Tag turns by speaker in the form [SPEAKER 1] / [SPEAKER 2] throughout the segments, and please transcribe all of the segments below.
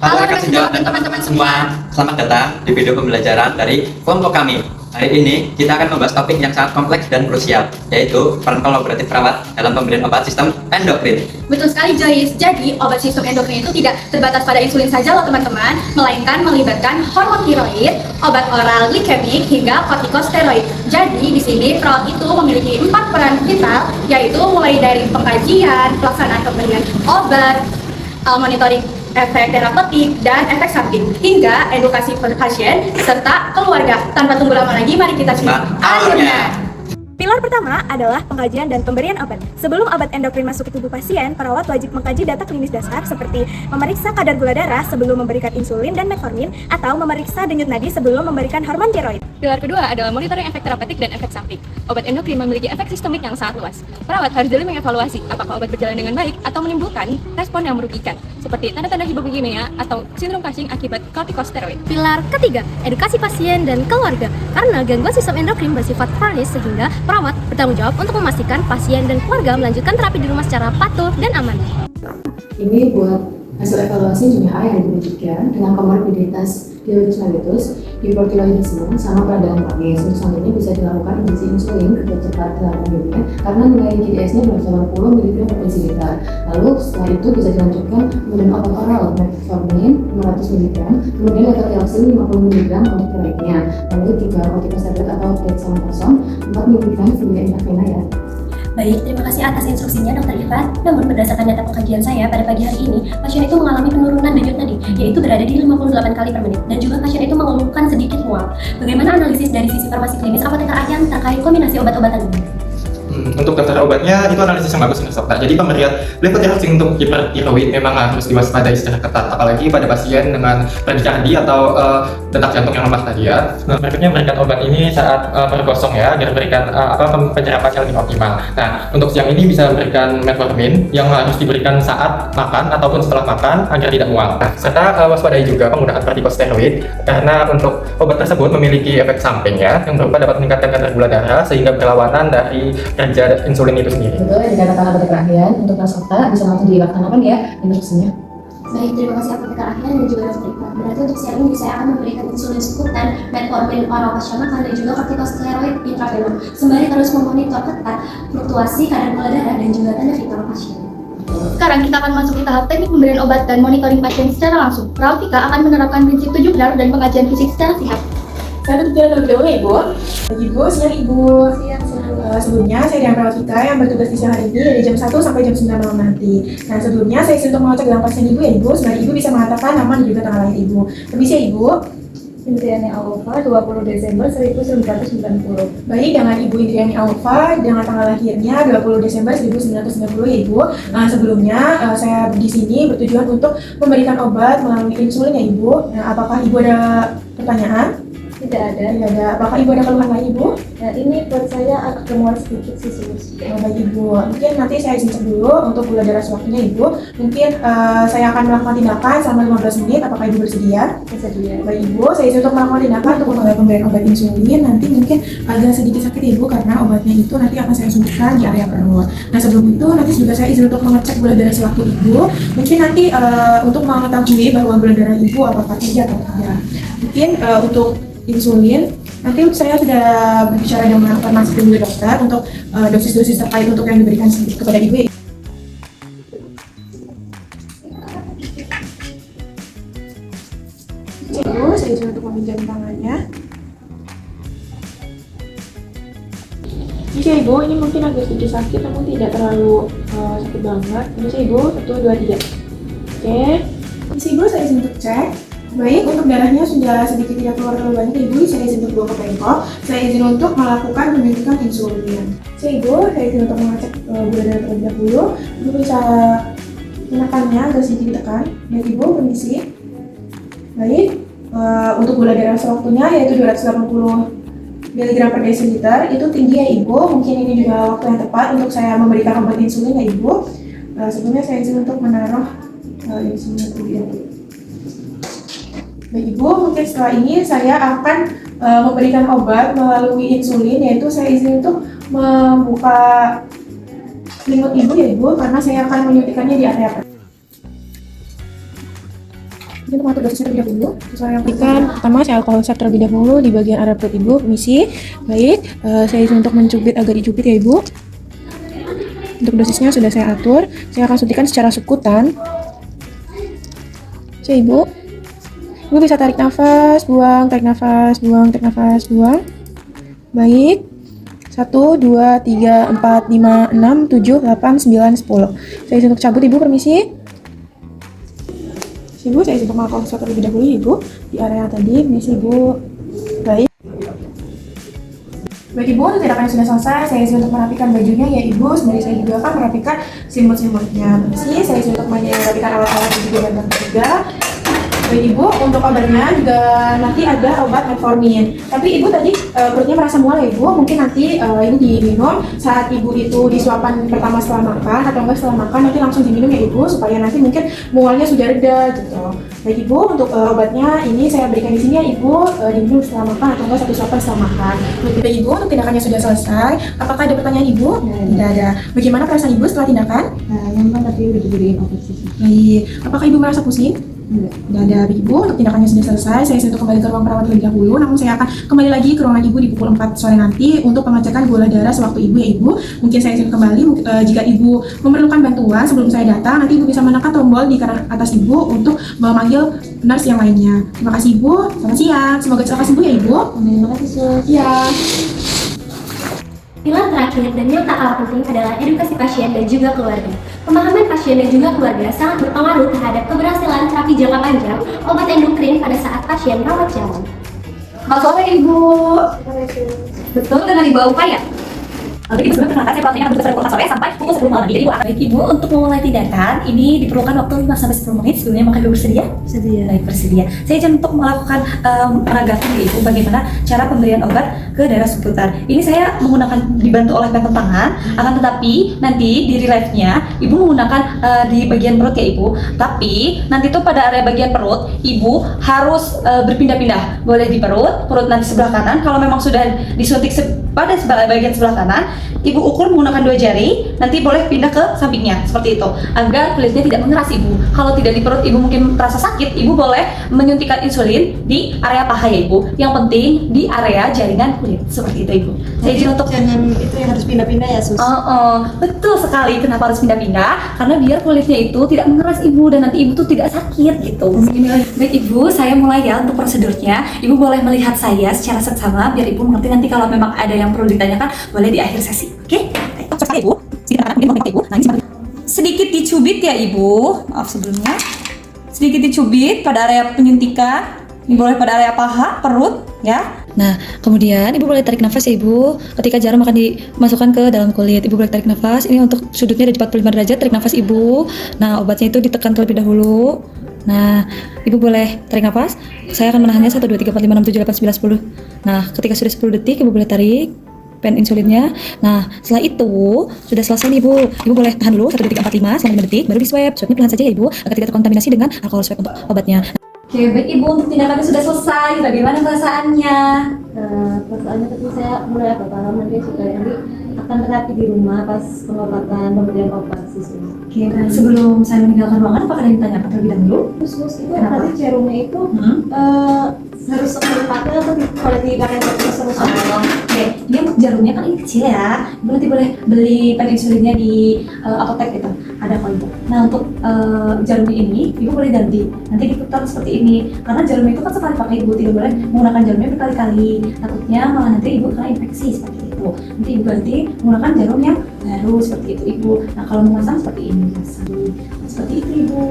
[SPEAKER 1] Halo rekan sejawat dan teman-teman semua, selamat datang di video pembelajaran dari kelompok kami. Hari ini kita akan membahas topik yang sangat kompleks dan krusial, yaitu peran kolaboratif perawat dalam pemberian obat sistem endokrin.
[SPEAKER 2] Betul sekali Joyce, jadi obat sistem endokrin itu tidak terbatas pada insulin saja loh teman-teman, melainkan melibatkan hormon tiroid, obat oral glikemik, hingga kortikosteroid. Jadi di sini perawat itu memiliki 4 peran vital, yaitu mulai dari pengkajian, pelaksanaan pemberian obat, monitoring efek terapeutik dan efek samping, hingga edukasi pasien serta keluarga. Tanpa tunggu lama lagi, mari kita simak alurnya.
[SPEAKER 3] Pilar pertama adalah pengkajian dan pemberian obat. Sebelum obat endokrin masuk ke tubuh pasien, perawat wajib mengkaji data klinis dasar seperti memeriksa kadar gula darah sebelum memberikan insulin dan metformin atau memeriksa denyut nadi sebelum memberikan hormon tiroid.
[SPEAKER 4] Pilar kedua adalah monitoring efek terapeutik dan efek samping. Obat endokrin memiliki efek sistemik yang sangat luas. Perawat harus jeli mengevaluasi apakah obat berjalan dengan baik atau menimbulkan respon yang merugikan, seperti tanda-tanda hipoglikemia atau sindrom Cushing akibat kortikosteroid.
[SPEAKER 3] Pilar ketiga, edukasi pasien dan keluarga. Karena gangguan sistem endokrin bersifat kronis sehingga perawat bertanggung jawab untuk memastikan pasien dan keluarga melanjutkan terapi di rumah secara patuh dan aman.
[SPEAKER 5] Ini buat hasil evaluasi dunia A yang diwujudkan dengan komorbiditas diabetes mellitus, hipertiroidisme, sama peradangan pankreas. Untuk selanjutnya bisa dilakukan injeksi insulin ke cepat dalam pemberian karena nilai GDS-nya baru 80 mg per desiliter. Lalu setelah itu bisa dilanjutkan kemudian obat oral metformin 500 mg, kemudian levotiroxin 50 mg untuk tiroidnya. Lalu juga kortikosteroid atau dexamethasone 4 mg via intravena ya.
[SPEAKER 6] Baik, terima kasih atas instruksinya Dr. Irfan. Namun berdasarkan data pengkajian saya pada pagi hari ini, pasien itu mengalami penurunan denyut nadi, yaitu berada di 58 kali per menit, dan juga pasien itu mengeluhkan sedikit mual. Bagaimana analisis dari sisi farmasi klinis apoteker Aryan terkait kombinasi obat-obatan ini?
[SPEAKER 7] Untuk daftar obatnya itu analisis yang bagus nih dokter. Jadi pemberian levotiroxin untuk hipertiroid memang harus diwaspadai secara ketat, apalagi pada pasien dengan bradikardi atau detak jantung yang lemah tadi ya. Berikutnya memberikan obat ini saat perut kosong ya, agar memberikan penyerapan yang lebih optimal. Nah, untuk siang ini bisa memberikan metformin yang harus diberikan saat makan ataupun setelah makan agar tidak mual. Nah, serta waspadai juga penggunaan kortikosteroid karena untuk obat tersebut memiliki efek samping ya, yang berupa dapat meningkatkan kadar gula darah sehingga berlawanan dari kerja insulin itu sendiri.
[SPEAKER 5] Betul, yang dikatakan apoteker Aryan untuk Nasota bisa langsung dilaksanakan ya instruksinya.
[SPEAKER 6] Baik, terima kasih apoteker Aryan dan juga Dr. Irfan. Berarti untuk siang ini saya akan memberikan insulin subkutan, metformin oral pasca makan, dan juga kortikosteroid intravena. Sembari terus memonitor ketat fluktuasi kadar gula darah dan juga tanda vital pasien.
[SPEAKER 2] Sekarang kita akan masuk ke tahap teknik pemberian obat dan monitoring pasien secara langsung. Perawat Vika akan menerapkan prinsip 7 pilar dan pengajian fisik secara sehat.
[SPEAKER 8] Saya bertujuan terlebih dahulu ya Ibu. Ibu, siang Ibu. Sebelumnya saya Dian Prawastika yang bertugas di siang hari ini dari jam 1 sampai jam 9 malam nanti. Nah sebelumnya saya izin untuk mengecek gelang pasien Ibu ya Ibu. Sebenarnya Ibu bisa mengatakan nama dan juga tanggal lahir Ibu. Permisi ya Ibu.
[SPEAKER 9] Indriani Alfa 20 Desember 1990.
[SPEAKER 8] Baik, dengan Ibu Indriani Alfa dengan tanggal lahirnya 20 Desember 1990 ya Ibu. Nah sebelumnya saya di sini bertujuan untuk memberikan obat melalui insulin ya Ibu. Nah apakah Ibu ada pertanyaan?
[SPEAKER 9] Tidak ada.
[SPEAKER 8] Tidak ada. Apakah Ibu ada keluhan lain Ibu?
[SPEAKER 9] Nah, ini buat saya agak kemual sedikit sih
[SPEAKER 8] Baik Ibu, mungkin nanti saya izin cek dulu untuk gula darah sewaktunya Ibu. Mungkin saya akan melakukan tindakan selama 15 menit. Apakah Ibu bersedia?
[SPEAKER 9] Bersedia.
[SPEAKER 8] Baik Ibu, saya izin untuk melakukan tindakan untuk pemberian obat insulin. Nanti mungkin agak sedikit sakit Ibu karena obatnya itu nanti akan saya suntikkan di area perut. Nah sebelum itu nanti juga saya izin untuk mengecek gula darah sewaktu Ibu. Mungkin nanti untuk mengetahui bahwa gula darah Ibu apakah tinggi atau tidak. Mungkin untuk insulin nanti saya sudah berbicara dengan farmasi dan juga dokter untuk dosis-dosis terkait untuk yang diberikan kepada Ibu. Ibu, saya izin untuk meminjam tangannya. Oke Ibu, ini mungkin agak sedikit sakit namun tidak terlalu sakit banget. Permisi Ibu, 1, 2, 3. Oke. Permisi Ibu, saya izin untuk cek. Baik, untuk darahnya sudah sedikit tidak keluar terlalu banyak Ibu, saya izin untuk bawa ke Pemkot. Saya izin untuk melakukan penyuntikan insulin. Oke Ibu, saya izin untuk mengecek gula darah terlebih dahulu. Ibu bisa menekannya agak sedikit ditekan. Baik Ibu, permisi. Baik, untuk gula darah sewaktunya yaitu 280 mg per desiliter, itu tinggi ya Ibu. Mungkin ini juga waktu yang tepat untuk saya memberikan obat insulin ya Ibu. Sebelumnya saya izin untuk menaruh insulin terlebih dahulu. Baik Ibu, mungkin setelah ini saya akan memberikan obat melalui insulin, yaitu saya izin untuk membuka selimut Ibu ya Ibu, karena saya akan menyuntikannya di area perut. Ini untuk mengatur dosisnya terlebih dahulu. Sesuai yang berikan, pertama saya alkohol swab terlebih dahulu di bagian area perut ibu. Permisi. Baik, saya izin untuk mencubit agar dicubit ya ibu. Untuk dosisnya sudah saya atur. Saya akan suntikan secara subkutan. Oke ibu. Ibu bisa tarik nafas, buang, tarik nafas, buang, tarik nafas, buang. Baik. 1, 2, 3, 4, 5, 6, 7, 8, 9, 10. Saya izin untuk cabut ibu, permisi. Ibu, saya izin untuk melakukan sesuatu terlebih dahulu ibu di area tadi, permisi ibu. Baik. Baik ibu, untuk tindakan yang sudah selesai, saya izin untuk merapikan bajunya ya ibu. Sembari saya juga akan merapikan selimut-selimutnya. Permisi, saya izin untuk merapikan alat-alat dan juga bantuan ketiga. Baik ibu, untuk obatnya juga nanti ada obat metformin. Tapi ibu tadi perutnya merasa mual ya ibu, mungkin nanti ini diminum saat ibu itu disuapan pertama setelah makan atau enggak setelah makan, nanti langsung diminum ya ibu supaya nanti mungkin mualnya sudah reda gitu. Baik ibu, untuk obatnya ini saya berikan di sini ya ibu, diminum setelah makan atau enggak satu suapan setelah makan. Baik ibu, untuk tindakannya sudah selesai. Apakah ada pertanyaan ibu? Tidak ada. Bagaimana perasaan ibu setelah tindakan?
[SPEAKER 9] Nyaman tapi udah diberiin obat sih.
[SPEAKER 8] Baik. Apakah ibu merasa pusing? Tidak ada ibu, untuk tindakannya sudah selesai. Saya untuk kembali ke ruang perawat terlebih dahulu. Namun saya akan kembali lagi ke ruangan ibu di pukul 4 sore nanti untuk pengecekan gula darah sewaktu ibu ya ibu. Mungkin saya kembali jika ibu memerlukan bantuan sebelum saya datang, nanti ibu bisa menekan tombol di kanan atas ibu untuk memanggil nurse yang lainnya. Terima kasih ibu. Selamat siang. Semoga cepat sembuh ya ibu.
[SPEAKER 9] Terima kasih sus.
[SPEAKER 8] Ya.
[SPEAKER 6] Pilar terakhir dan yang tak kalah penting adalah edukasi pasien dan juga keluarga. Pemahaman pasien dan juga keluarga sangat berpengaruh terhadap keberhasilan terapi jangka panjang obat endokrin pada saat pasien rawat jalan.
[SPEAKER 2] Selamat sore Ibu. Betul dengan Ibu Upaya. Oke, sebelum perkenalkan saya pelatihnya akan bertugas pada pukul 4 sore sampai pukul 10 malam. Jadi Ibu akan
[SPEAKER 6] Baik Ibu, untuk memulai tindakan ini diperlukan waktu 5-10 menit sebelumnya. Maka Ibu bersedia?
[SPEAKER 9] Sedia.
[SPEAKER 6] Baik, bersedia. Saya izin untuk melakukan penegasan Ibu bagaimana cara pemberian obat ke daerah seputar. Ini saya menggunakan dibantu oleh pegang tangan, akan tetapi nanti di relief-nya Ibu menggunakan di bagian perut ya Ibu. Tapi nanti tuh pada area bagian perut Ibu harus berpindah-pindah. Boleh di perut nanti sebelah kanan. Kalau memang sudah disuntik pada bagian sebelah kanan, Ibu ukur menggunakan 2 jari, nanti boleh pindah ke sampingnya seperti itu agar kulitnya tidak mengeras Ibu. Kalau tidak di perut Ibu mungkin terasa sakit, Ibu boleh menyuntikkan insulin di area paha ya Ibu. Yang penting di area jaringan kulit seperti itu Ibu. Saya izin untuk
[SPEAKER 9] Jangan itu yang harus pindah-pindah ya sus.
[SPEAKER 6] betul sekali. Kenapa harus pindah-pindah? Karena biar kulitnya itu tidak mengeras Ibu dan nanti Ibu tuh tidak sakit gitu. Baik Ibu, saya mulai ya untuk prosedurnya. Ibu boleh melihat saya secara seksama biar Ibu mengerti nanti kalau memang ada yang perlu ditanyakan boleh di akhir sesi. Oke? Cepat Ibu. Sedikit dicubit ya Ibu. Maaf sebelumnya. Sedikit dicubit pada area penyuntikan. Ini boleh pada area paha, perut, ya. Nah, kemudian Ibu boleh tarik nafas ya Ibu. Ketika jarum akan dimasukkan ke dalam kulit, Ibu boleh tarik nafas. Ini untuk sudutnya ada di 45 derajat, tarik nafas Ibu. Nah, obatnya itu ditekan terlebih dahulu. Nah, Ibu boleh tarik nafas. Saya akan menahannya 1, 2, 3, 4, 5, 6, 7, 8, 9, 10. Nah, ketika sudah 10 detik, Ibu boleh tarik pen insulinnya. Nah, setelah itu sudah selesai nih Ibu. Ibu boleh tahan dulu 1, 2, 3, 4, 5 selama 5 detik, baru di swab. Swabnya pelan saja ya Ibu, ketika terkontaminasi dengan alkohol swab untuk obatnya. Oke, baik Ibu, untuk tindakannya sudah selesai. Bagaimana perasaannya?
[SPEAKER 9] Perasaannya tapi saya mulai agak paham nanti sudah nanti akan terapi di rumah pas pengobatan pemberian obat sih sus.
[SPEAKER 6] Oke, sebelum saya meninggalkan ruangan, apakah ada yang ditanyakan terlebih dahulu?
[SPEAKER 9] Sus itu
[SPEAKER 6] Kenapa?
[SPEAKER 9] tadi jarumnya itu harus sekali pakai atau boleh dipakai terus terus?
[SPEAKER 6] Oke, ini untuk jarumnya kan ini kecil ya. Ibu nanti boleh beli pen insulinnya di apotek gitu. Ada kok Ibu. Nah, untuk jarumnya ini Ibu boleh ganti. Nanti diputar seperti ini. Karena jarumnya itu kan sekali pakai Ibu, tidak boleh menggunakan jarumnya berkali-kali. Takutnya malah nanti Ibu kena infeksi seperti itu. Nanti Ibu ganti menggunakan jarum yang baru seperti itu Ibu. Nah, kalau memasang seperti ini seperti itu Ibu.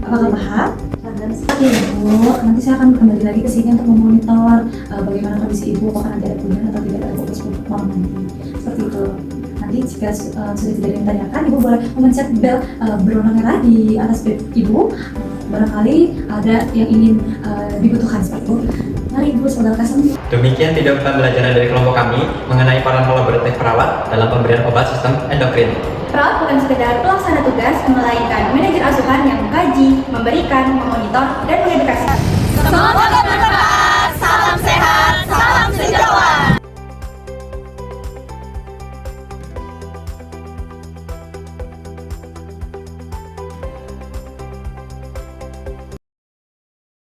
[SPEAKER 6] Apakah paham? Oke Ibu, nanti saya akan kembali lagi ke sini untuk memonitor bagaimana kondisi Ibu, apakah nanti ada perubahan atau tidak ada fokus malam nanti. Seperti itu. Nanti jika sudah tidak ada yang ditanyakan, Ibu boleh memencet bel berwarna merah di atas bed Ibu. Barangkali ada yang ingin dibutuhkan seperti itu. Mari Ibu, semoga lekas sembuh.
[SPEAKER 1] Demikian video pembelajaran dari kelompok kami mengenai peran kolaboratif perawat dalam pemberian obat sistem endokrin.
[SPEAKER 2] Perawat bukan sekedar pelaksana tugas, melainkan manajer asuhan yang mengkaji, memberikan, memonitor, dan mengedukasi.
[SPEAKER 10] Semoga bermanfaat. Salam sehat, salam sejawat.